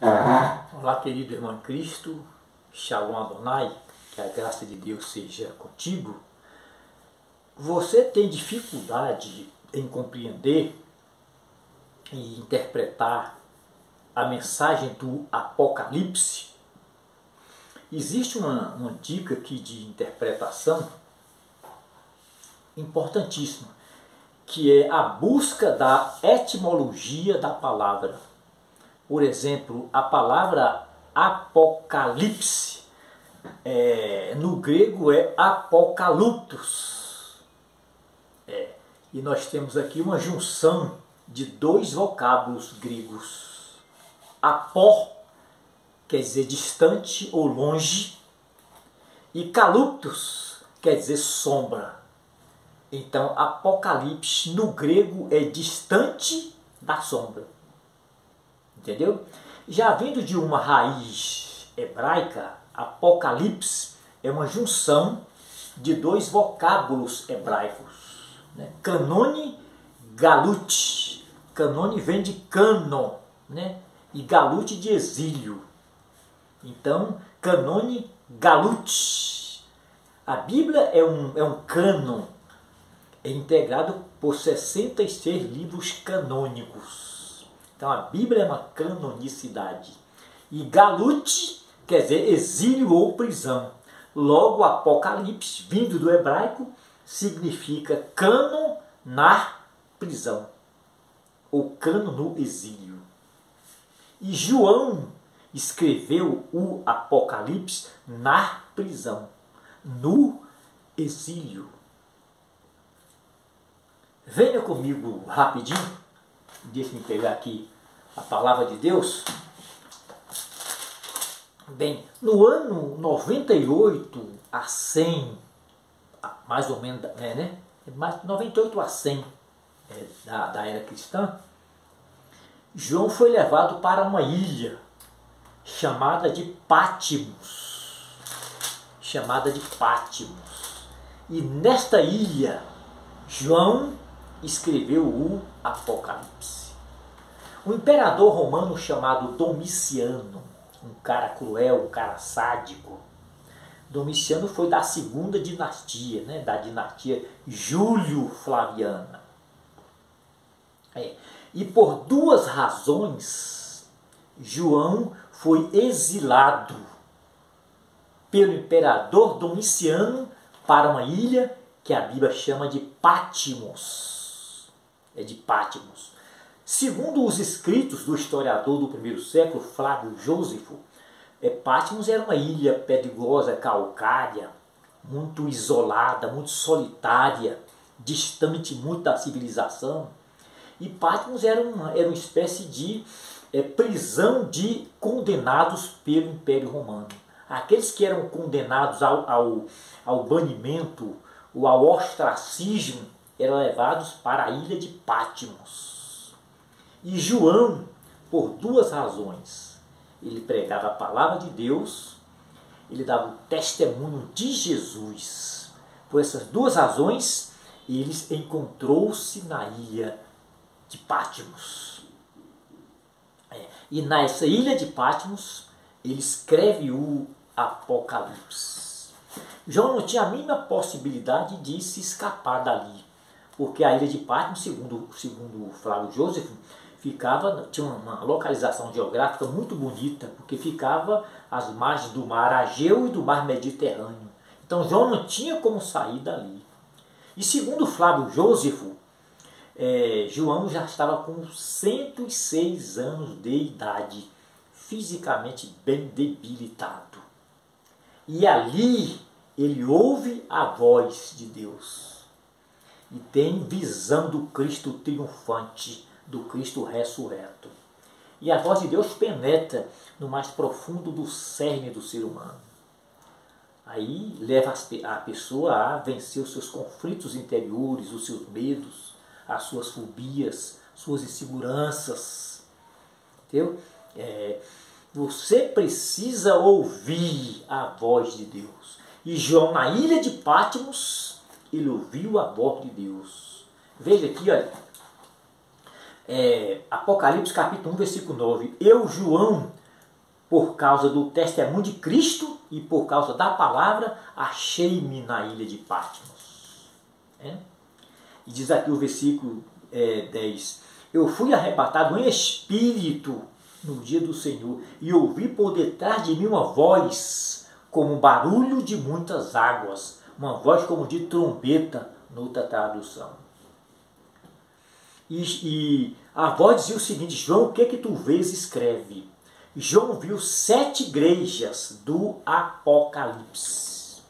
Olá, querido irmão em Cristo, Shalom Adonai, que a graça de Deus seja contigo. Você tem dificuldade em compreender e interpretar a mensagem do Apocalipse? Existe uma dica aqui de interpretação importantíssima, que é a busca da etimologia da palavra. Por exemplo, a palavra apocalipse, no grego é apocalyptos. E nós temos aqui uma junção de dois vocábulos gregos. Apó, quer dizer distante ou longe, e caluptos, quer dizer sombra. Então, apocalipse no grego é distante da sombra. Entendeu? Já vindo de uma raiz hebraica, apocalipse é uma junção de dois vocábulos hebraicos, né? Canone, galute. Canone vem de canon, né? E galute de exílio. Então, canone, galute. A Bíblia é um cânon, é integrado por 66 livros canônicos. Então a Bíblia é uma canonicidade. E galute quer dizer exílio ou prisão. Logo, Apocalipse, vindo do hebraico, significa cano na prisão. Ou cano no exílio. E João escreveu o Apocalipse na prisão, no exílio. Venha comigo rapidinho. Deixe-me pegar aqui a palavra de Deus. Bem, no ano 98 a 100, mais ou menos, né? 98 a 100 da era cristã, João foi levado para uma ilha chamada de Pátimos. E nesta ilha, João escreveu o Apocalipse. Um imperador romano chamado Domiciano, um cara cruel, um cara sádico. Domiciano foi da segunda dinastia, né, da dinastia Júlio-Flaviana. E por duas razões, João foi exilado pelo imperador Domiciano para uma ilha que a Bíblia chama de Pátimos. É de Pátimos. Segundo os escritos do historiador do primeiro século, Flávio Jósefo, Pátimos era uma ilha perigosa, calcária, muito isolada, muito solitária, distante muito da civilização. E Pátimos era uma espécie de prisão de condenados pelo Império Romano. Aqueles que eram condenados ao banimento ou ao ostracismo eram levados para a ilha de Pátimos. E João, por duas razões, ele pregava a palavra de Deus, ele dava o testemunho de Jesus. Por essas duas razões, ele encontrou-se na ilha de Pátimos. E nessa ilha de Pátimos, ele escreve o Apocalipse. João não tinha a mínima possibilidade de se escapar dali, porque a ilha de Pátimos, segundo Flávio Jósefo, tinha uma localização geográfica muito bonita, porque ficava às margens do mar Ageu e do mar Mediterrâneo. Então João não tinha como sair dali. E segundo Flávio Jósefo, João já estava com 106 anos de idade, fisicamente bem debilitado. E ali ele ouve a voz de Deus e tem visão do Cristo triunfante, do Cristo ressurreto. E a voz de Deus penetra no mais profundo do cerne do ser humano. Aí leva a pessoa a vencer os seus conflitos interiores, os seus medos, as suas fobias, suas inseguranças. Entendeu? Você precisa ouvir a voz de Deus. E João, na ilha de Pátimos, ele ouviu a voz de Deus. Veja aqui, olha. Apocalipse capítulo 1, versículo 9. Eu, João, por causa do testemunho de Cristo e por causa da palavra, achei-me na ilha de Patmos. E diz aqui o versículo 10. Eu fui arrebatado em espírito no dia do Senhor e ouvi por detrás de mim uma voz como um barulho de muitas águas, uma voz como de trombeta, noutra tradução. E a voz dizia o seguinte: João, o que que tu vês? Escreve. João viu 7 igrejas do Apocalipse.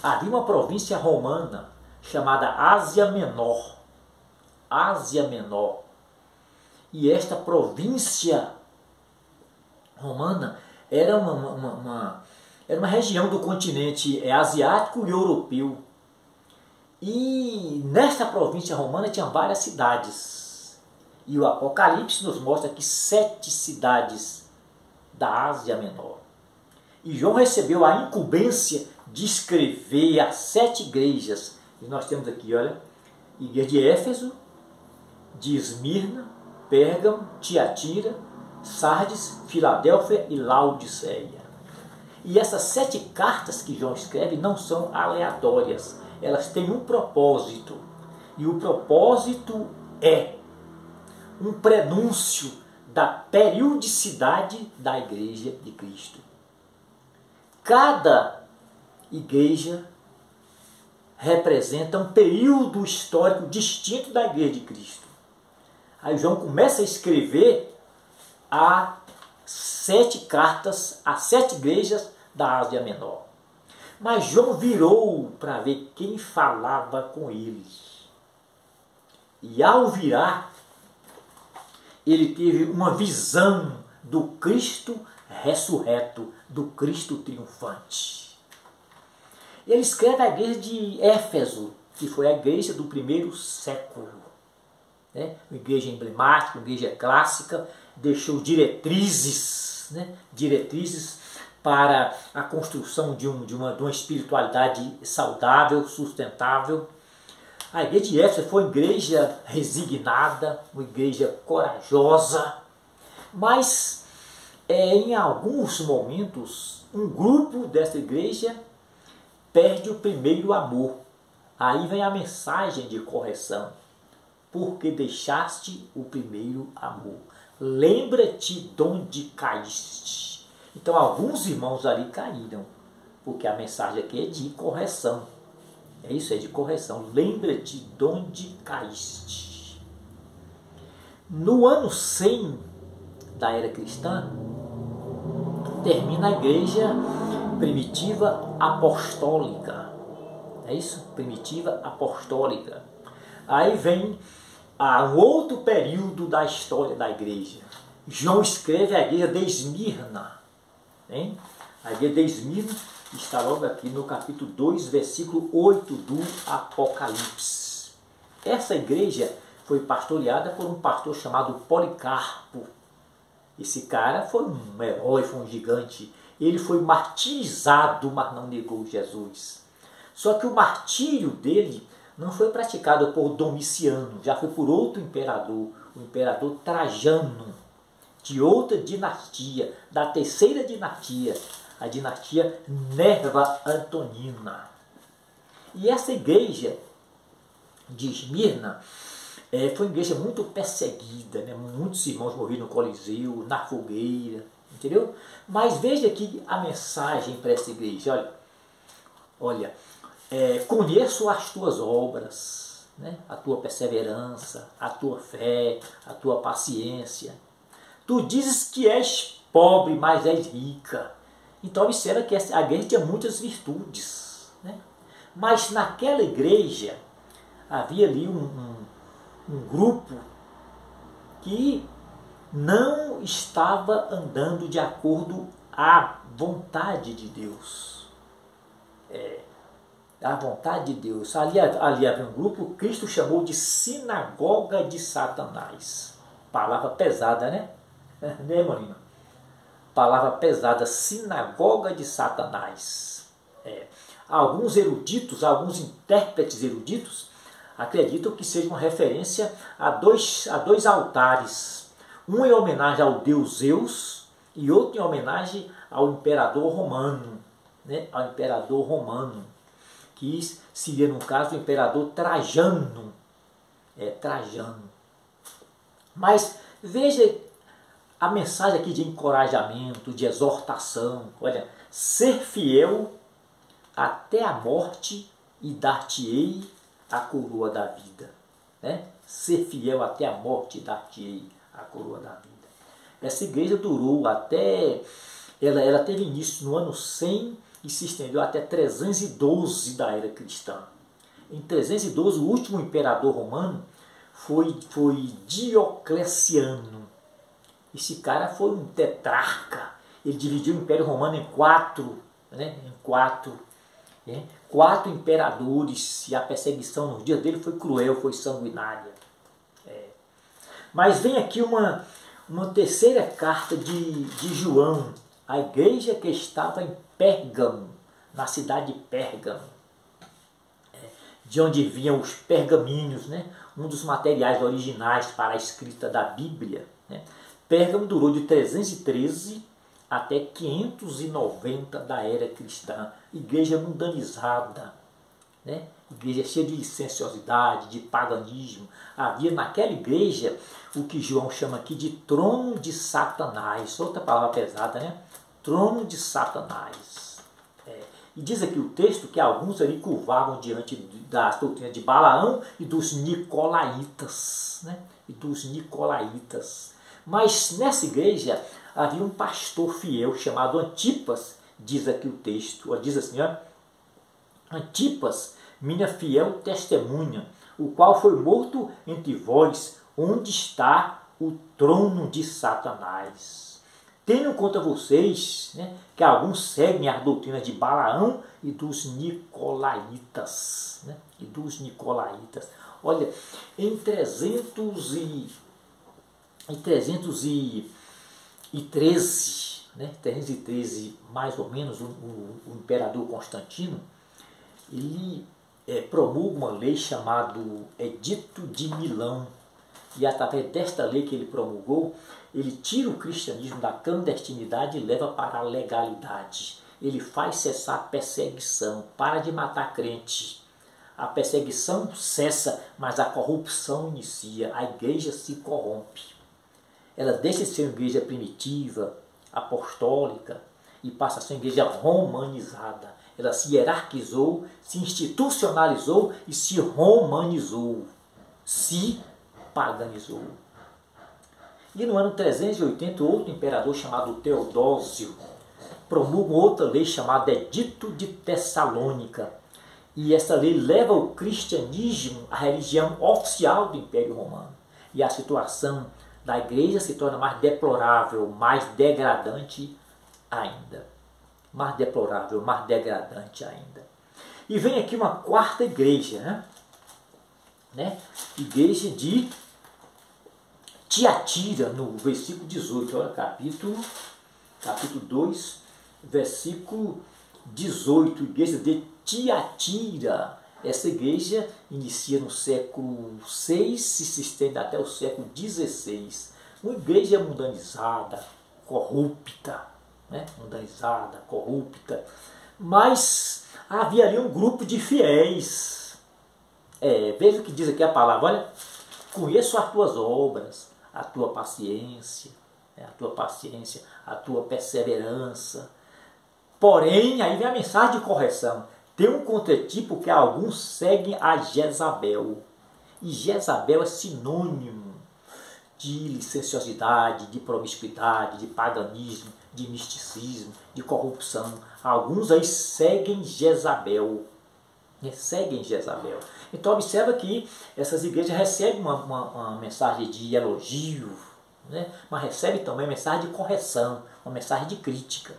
Havia uma província romana chamada Ásia Menor. Ásia Menor. E esta província romana era uma região do continente asiático e europeu. E nesta província romana tinha várias cidades. E o Apocalipse nos mostra que 7 cidades da Ásia Menor. E João recebeu a incumbência de escrever as 7 igrejas. E nós temos aqui, olha, igreja de Éfeso, de Esmirna, Pérgamo, Tiatira, Sardes, Filadélfia e Laodiceia. E essas 7 cartas que João escreve não são aleatórias. Elas têm um propósito. E o propósito é um prenúncio da periodicidade da Igreja de Cristo. Cada igreja representa um período histórico distinto da Igreja de Cristo. Aí João começa a escrever as 7 cartas, as 7 igrejas da Ásia Menor. Mas João virou para ver quem falava com ele. E ao virar, ele teve uma visão do Cristo ressurreto, do Cristo triunfante. Ele escreve a igreja de Éfeso, que foi a igreja do primeiro século. Uma igreja emblemática, uma igreja clássica, deixou diretrizes, diretrizes para a construção de uma espiritualidade saudável, sustentável. A igreja de Éfeso foi uma igreja resignada, uma igreja corajosa, mas em alguns momentos um grupo dessa igreja perde o primeiro amor. Aí vem a mensagem de correção. Porque deixaste o primeiro amor. Lembra-te de onde caíste. Então alguns irmãos ali caíram, porque a mensagem aqui é de correção. É isso, é de correção. Lembra-te de onde caíste. No ano 100 da era cristã, termina a igreja primitiva apostólica. É isso? Primitiva apostólica. Aí vem um outro período da história da igreja. João escreve a igreja de Esmirna. A igreja de Esmirna está logo aqui no capítulo 2, versículo 8 do Apocalipse. Essa igreja foi pastoreada por um pastor chamado Policarpo. Esse cara foi um herói, foi um gigante. Ele foi martirizado, mas não negou Jesus. Só que o martírio dele não foi praticado por Domiciano, já foi por outro imperador, o imperador Trajano, de outra dinastia, da 3ª dinastia, a dinastia Nerva Antonina. E essa igreja de Esmirna foi uma igreja muito perseguida, muitos irmãos morreram no Coliseu, na fogueira, entendeu? Mas veja aqui a mensagem para essa igreja, olha, conheço as tuas obras, a tua perseverança, a tua fé, a tua paciência. Tu dizes que és pobre, mas és rica. Então observa que a igreja tinha muitas virtudes. Mas naquela igreja havia ali um grupo que não estava andando de acordo à vontade de Deus. A vontade de Deus. Ali havia um grupo que Cristo chamou de sinagoga de Satanás. Palavra pesada, né? Marina? Palavra pesada, sinagoga de Satanás. Alguns eruditos, alguns intérpretes eruditos, acreditam que seja uma referência a dois altares. Um em homenagem ao deus Zeus e outro em homenagem ao imperador romano, né? Ao imperador romano, que seria, no caso, o imperador Trajano. Trajano. Mas veja a mensagem aqui de encorajamento, de exortação. Olha, ser fiel até a morte e dar-te-ei a coroa da vida. Né? Ser fiel até a morte e dar-te-ei a coroa da vida. Essa igreja durou até... Ela teve início no ano 100 e se estendeu até 312 da era cristã. Em 312, o último imperador romano foi Diocleciano. Esse cara foi um tetrarca. Ele dividiu o Império Romano em quatro. Quatro imperadores. E a perseguição nos dias dele foi cruel, foi sanguinária. Mas vem aqui uma terceira carta de João. A igreja que estava em Pérgamo, na cidade de Pérgamo, de onde vinham os pergaminhos, né? Um dos materiais originais para a escrita da Bíblia. Né? Pérgamo durou de 313 até 590 da era cristã. Igreja mundanizada, né? Igreja cheia de licenciosidade, de paganismo. Havia naquela igreja o que João chama aqui de trono de Satanás. Outra palavra pesada, né? Trono de Satanás. E diz aqui o texto que alguns ali curvavam diante das doutrinas de Balaão e dos nicolaítas. Né? Mas nessa igreja havia um pastor fiel chamado Antipas, diz aqui o texto. Diz assim, ó, Antipas, minha fiel testemunha, o qual foi morto entre vós, onde está o trono de Satanás. Tenham conta vocês, né, que alguns seguem as doutrinas de Balaão e dos nicolaítas. Né, Olha, em 313, né, 313 mais ou menos, o imperador Constantino, ele promulga uma lei chamada Edito de Milão. E através desta lei que ele promulgou, ele tira o cristianismo da clandestinidade e leva para a legalidade. Ele faz cessar a perseguição, para de matar crente. A perseguição cessa, mas a corrupção inicia. A igreja se corrompe. Ela deixa de ser uma igreja primitiva, apostólica, e passa a ser uma igreja romanizada. Ela se hierarquizou, se institucionalizou e se romanizou. Se paganizou. E no ano 380, outro imperador chamado Teodósio promulga outra lei chamada Edito de Tessalônica. E essa lei leva o cristianismo à religião oficial do Império Romano. E a situação da igreja se torna mais deplorável, mais degradante ainda. E vem aqui uma quarta igreja, né? Igreja de Tiatira, no versículo 18, olha, capítulo 2, versículo 18, igreja de Tiatira. Essa igreja inicia no século VI e se estende até o século XVI. Uma igreja mundanizada, corrupta, né? Mas havia ali um grupo de fiéis. Veja o que diz aqui a palavra, olha, conheço as tuas obras, a tua paciência, a tua perseverança. Porém, aí vem a mensagem de correção. Tem um contratipo que alguns seguem a Jezabel. E Jezabel é sinônimo de licenciosidade, de promiscuidade, de paganismo, de misticismo, de corrupção. Alguns aí seguem Jezabel. Então observa que essas igrejas recebem uma mensagem de elogio, né? Mas recebem também mensagem de correção, uma mensagem de crítica.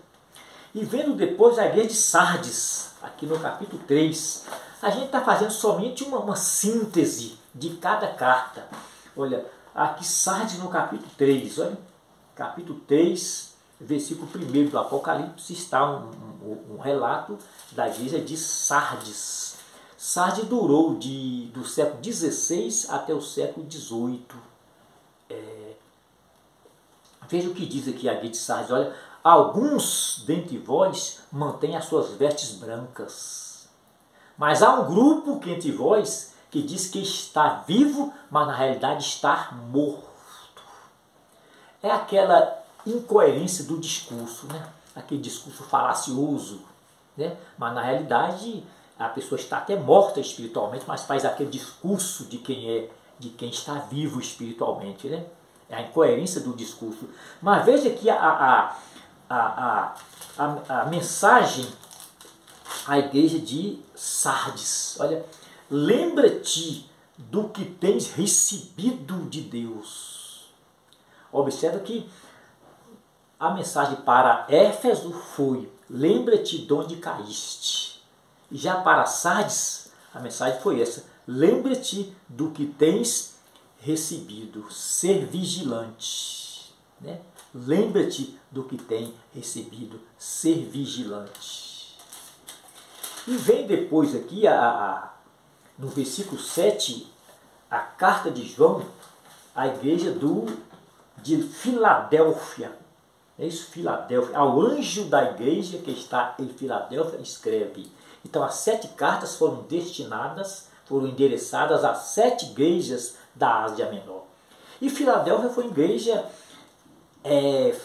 E vendo depois a igreja de Sardes, aqui no capítulo 3, a gente está fazendo somente uma síntese de cada carta. Olha, aqui Sardes no capítulo 3, olha, capítulo 3, versículo 1 do Apocalipse, está um relato da igreja de Sardes. Sardes durou do século XVI até o século XVIII. Veja o que diz aqui a igreja de Sardes. Olha, alguns dentre vós mantêm as suas vestes brancas. Mas há um grupo que entre vós que diz que está vivo, mas na realidade está morto. É aquela incoerência do discurso, né? Aquele discurso falacioso, né? Mas na realidade a pessoa está até morta espiritualmente, mas faz aquele discurso de quem está vivo espiritualmente, né? É a incoerência do discurso. Mas veja que a mensagem à igreja de Sardes. Olha, lembra-te do que tens recebido de Deus. Observa que a mensagem para Éfeso foi: lembra-te de onde caíste. Já para Sardes, a mensagem foi essa: lembra-te do que tens recebido, ser vigilante, né? Lembra-te do que tem recebido, ser vigilante. E vem depois aqui, no versículo 7, a carta de João à igreja de Filadélfia. É isso, Filadélfia. Ao anjo da igreja que está em Filadélfia, escreve. Então as 7 cartas foram endereçadas às 7 igrejas da Ásia Menor. E Filadélfia foi uma igreja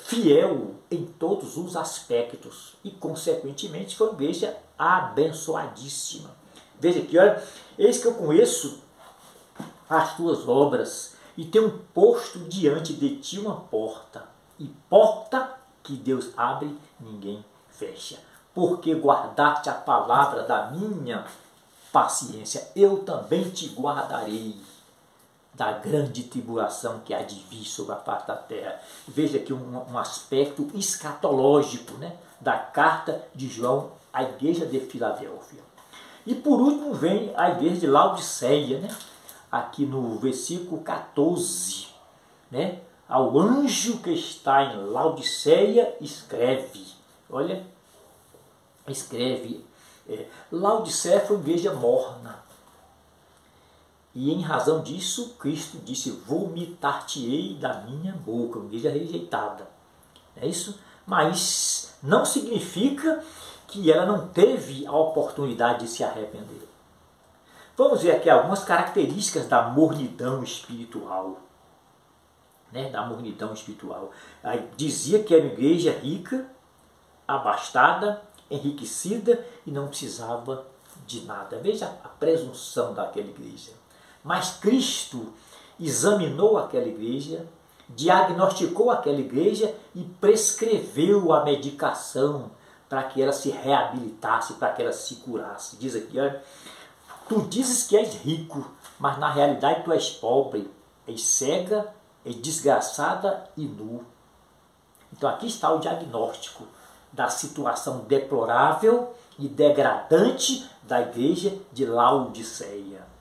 fiel em todos os aspectos e, consequentemente, foi uma igreja abençoadíssima. Veja aqui, olha, eis que eu conheço as tuas obras e tenho posto diante de ti uma porta, e porta que Deus abre, ninguém fecha. Porque guardaste a palavra da minha paciência, eu também te guardarei da grande tribulação que há de vir sobre a face da terra. Veja aqui um aspecto escatológico, né, da carta de João à igreja de Filadélfia. E por último vem a igreja de Laodiceia, né, aqui no versículo 14. Né, ao anjo que está em Laodiceia, escreve. Olha, escreve. Laodiceia foi uma igreja morna. E em razão disso, Cristo disse: vomitar-te-ei da minha boca, uma igreja rejeitada. É isso? Mas não significa que ela não teve a oportunidade de se arrepender. Vamos ver aqui algumas características da mornidão espiritual. Né? Da mornidão espiritual. Aí, dizia que era uma igreja rica, abastada, enriquecida e não precisava de nada. Veja a presunção daquela igreja. Mas Cristo examinou aquela igreja, diagnosticou aquela igreja e prescreveu a medicação para que ela se reabilitasse, para que ela se curasse. Diz aqui, olha, tu dizes que és rico, mas na realidade tu és pobre, és cega, és desgraçada e nu. Então aqui está o diagnóstico da situação deplorável e degradante da igreja de Laodiceia.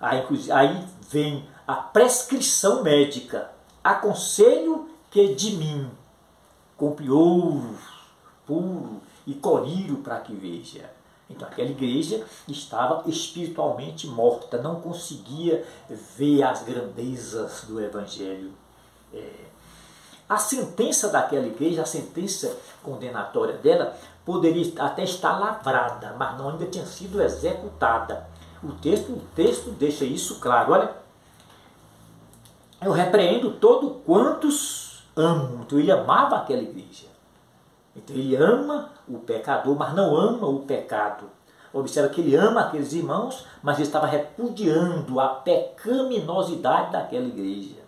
Aí vem a prescrição médica: aconselho que de mim compre ouro puro e colírio para que veja. Então aquela igreja estava espiritualmente morta, não conseguia ver as grandezas do Evangelho. A sentença daquela igreja, a sentença condenatória dela, poderia até estar lavrada, mas não ainda tinha sido executada. O texto deixa isso claro. Olha, eu repreendo todo quantos amo. Então ele amava aquela igreja. Então ele ama o pecador, mas não ama o pecado. Observa que ele ama aqueles irmãos, mas ele estava repudiando a pecaminosidade daquela igreja.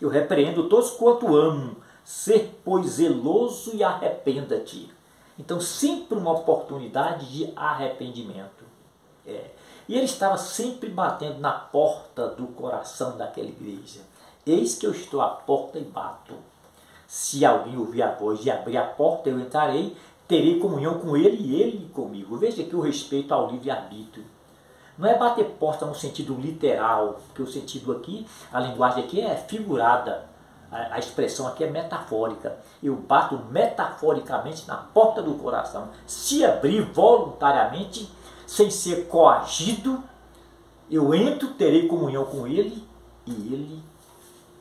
Eu repreendo todos quanto amo. Ser, pois, zeloso e arrependa-te. Então sempre uma oportunidade de arrependimento. E ele estava sempre batendo na porta do coração daquela igreja. Eis que eu estou à porta e bato. Se alguém ouvir a voz e abrir a porta, eu entrarei, terei comunhão com ele e ele comigo. Veja aqui o respeito ao livre-arbítrio. Não é bater porta no sentido literal, porque o sentido aqui, a linguagem aqui é figurada. A expressão aqui é metafórica. Eu bato metaforicamente na porta do coração. Se abrir voluntariamente, sem ser coagido, eu entro, terei comunhão com ele e ele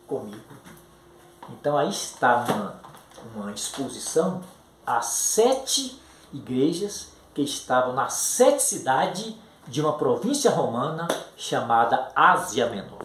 comigo. Então aí está uma exposição a 7 igrejas que estavam nas 7 cidades de uma província romana chamada Ásia Menor.